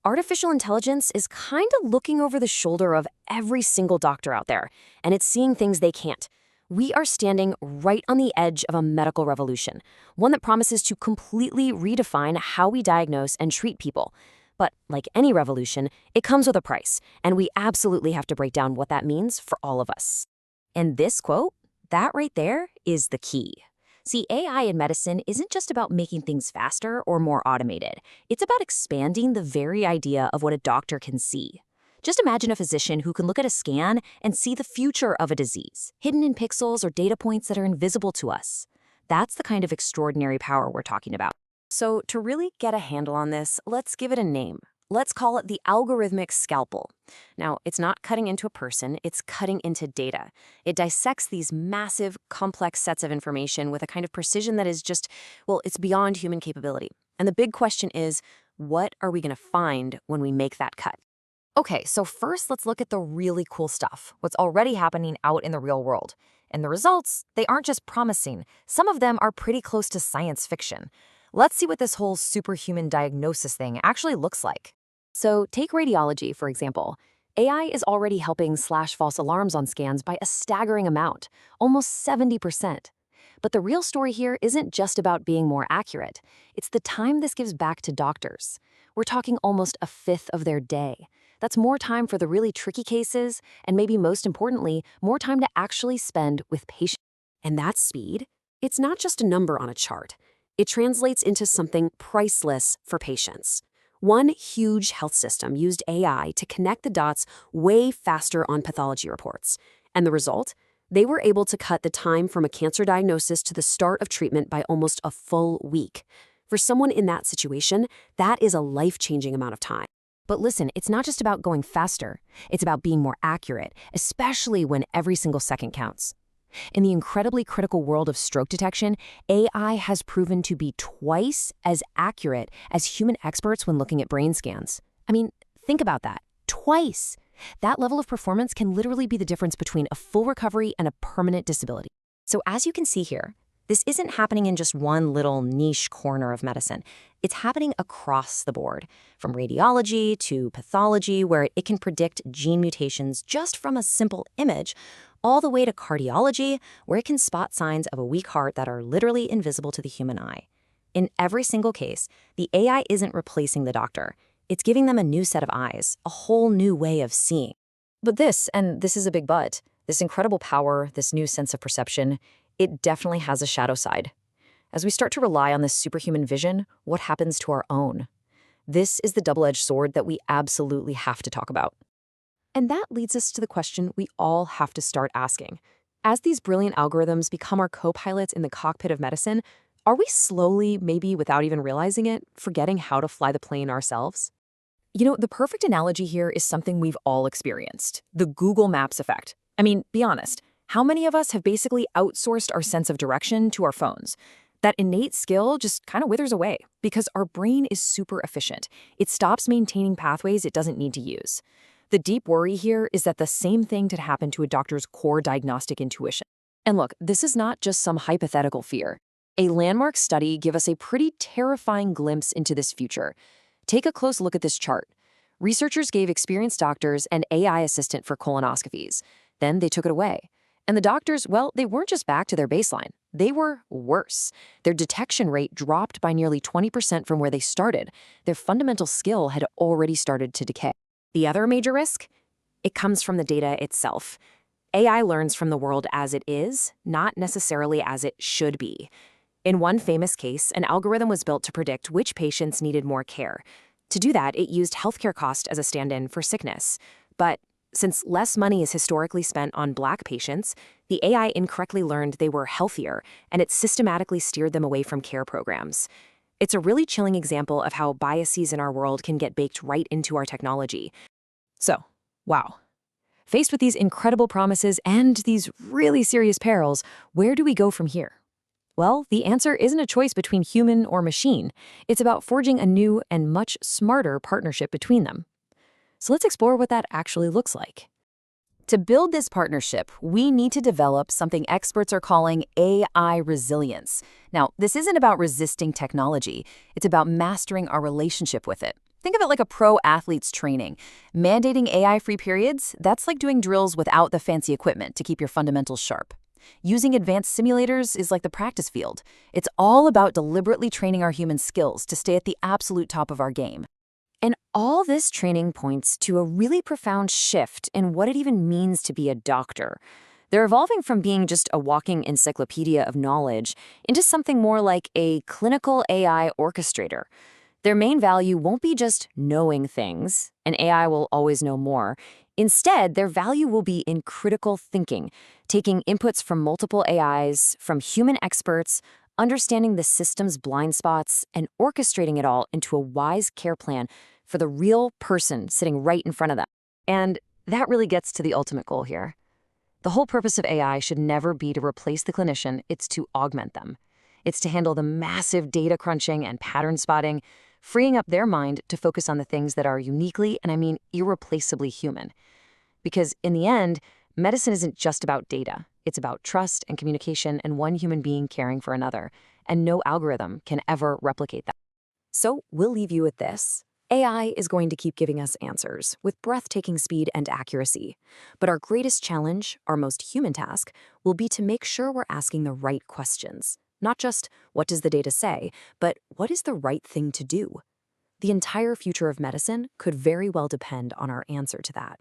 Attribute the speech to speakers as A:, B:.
A: Artificial intelligence is kind of looking over the shoulder of every single doctor out there, and it's seeing things they can't. We are standing right on the edge of a medical revolution, one that promises to completely redefine how we diagnose and treat people. But like any revolution, it comes with a price, and we absolutely have to break down what that means for all of us. And this quote, that right there is the key. See, AI in medicine isn't just about making things faster or more automated. It's about expanding the very idea of what a doctor can see. Just imagine a physician who can look at a scan and see the future of a disease, hidden in pixels or data points that are invisible to us. That's the kind of extraordinary power we're talking about. So to really get a handle on this, let's give it a name. Let's call it the algorithmic scalpel. Now, it's not cutting into a person, it's cutting into data. It dissects these massive, complex sets of information with a kind of precision that is just, well, it's beyond human capability. And the big question is, what are we going to find when we make that cut? Okay, so first let's look at the really cool stuff, what's already happening out in the real world. And the results, they aren't just promising. Some of them are pretty close to science fiction. Let's see what this whole superhuman diagnosis thing actually looks like. So take radiology, for example. AI is already helping slash false alarms on scans by a staggering amount, almost 70%. But the real story here isn't just about being more accurate. It's the time this gives back to doctors. We're talking almost a fifth of their day. That's more time for the really tricky cases, and maybe most importantly, more time to actually spend with patients. And that speed, it's not just a number on a chart. It translates into something priceless for patients. One huge health system used AI to connect the dots way faster on pathology reports. And the result? They were able to cut the time from a cancer diagnosis to the start of treatment by almost a full week. For someone in that situation, that is a life-changing amount of time. But listen, it's not just about going faster. It's about being more accurate, especially when every single second counts. In the incredibly critical world of stroke detection, AI has proven to be twice as accurate as human experts when looking at brain scans. I mean, think about that. Twice. That level of performance can literally be the difference between a full recovery and a permanent disability. So as you can see here, this isn't happening in just one little niche corner of medicine. It's happening across the board, from radiology to pathology, where it can predict gene mutations just from a simple image, all the way to cardiology, where it can spot signs of a weak heart that are literally invisible to the human eye. In every single case, the AI isn't replacing the doctor. It's giving them a new set of eyes, a whole new way of seeing. But this, and this is a big but, this incredible power, this new sense of perception, it definitely has a shadow side. As we start to rely on this superhuman vision, what happens to our own? This is the double-edged sword that we absolutely have to talk about. And that leads us to the question we all have to start asking. As these brilliant algorithms become our co-pilots in the cockpit of medicine, are we slowly, maybe without even realizing it, forgetting how to fly the plane ourselves? The perfect analogy here is something we've all experienced, the Google Maps effect. I mean, be honest, how many of us have basically outsourced our sense of direction to our phones? That innate skill just kind of withers away because our brain is super efficient. It stops maintaining pathways it doesn't need to use. The deep worry here is that the same thing could happen to a doctor's core diagnostic intuition. And look, this is not just some hypothetical fear. A landmark study gives us a pretty terrifying glimpse into this future. Take a close look at this chart. Researchers gave experienced doctors an AI assistant for colonoscopies. Then they took it away. And the doctors, well, they weren't just back to their baseline. They were worse. Their detection rate dropped by nearly 20% from where they started. Their fundamental skill had already started to decay. The other major risk? It comes from the data itself. AI learns from the world as it is, not necessarily as it should be. In one famous case, an algorithm was built to predict which patients needed more care. To do that, it used healthcare cost as a stand-in for sickness. But since less money is historically spent on Black patients, the AI incorrectly learned they were healthier, and it systematically steered them away from care programs. It's a really chilling example of how biases in our world can get baked right into our technology. So, wow. Faced with these incredible promises and these really serious perils, where do we go from here? Well, the answer isn't a choice between human or machine. It's about forging a new and much smarter partnership between them. So let's explore what that actually looks like. To build this partnership, we need to develop something experts are calling AI resilience. Now, this isn't about resisting technology. It's about mastering our relationship with it.
B: Think of it like a pro athlete's training. Mandating AI-free periods, that's like doing drills without the fancy equipment to keep your fundamentals sharp. Using advanced simulators is like the practice field. It's all about deliberately training our human skills to stay at the absolute top of our game.
A: And all this training points to a really profound shift in what it even means to be a doctor. They're evolving from being just a walking encyclopedia of knowledge into something more like a clinical AI orchestrator. Their main value won't be just knowing things, and AI will always know more. Instead, their value will be in critical thinking, taking inputs from multiple AIs, from human experts, understanding the system's blind spots, and orchestrating it all into a wise care plan for the real person sitting right in front of them. And that really gets to the ultimate goal here. The whole purpose of AI should never be to replace the clinician, it's to augment them. It's to handle the massive data crunching and pattern spotting, freeing up their mind to focus on the things that are uniquely, and I mean irreplaceably human. Because in the end, medicine isn't just about data. It's about trust and communication and one human being caring for another, and no algorithm can ever replicate that. So we'll leave you with this. AI is going to keep giving us answers with breathtaking speed and accuracy. But our greatest challenge, our most human task, will be to make sure we're asking the right questions. Not just, what does the data say, but what is the right thing to do? The entire future of medicine could very well depend on our answer to that.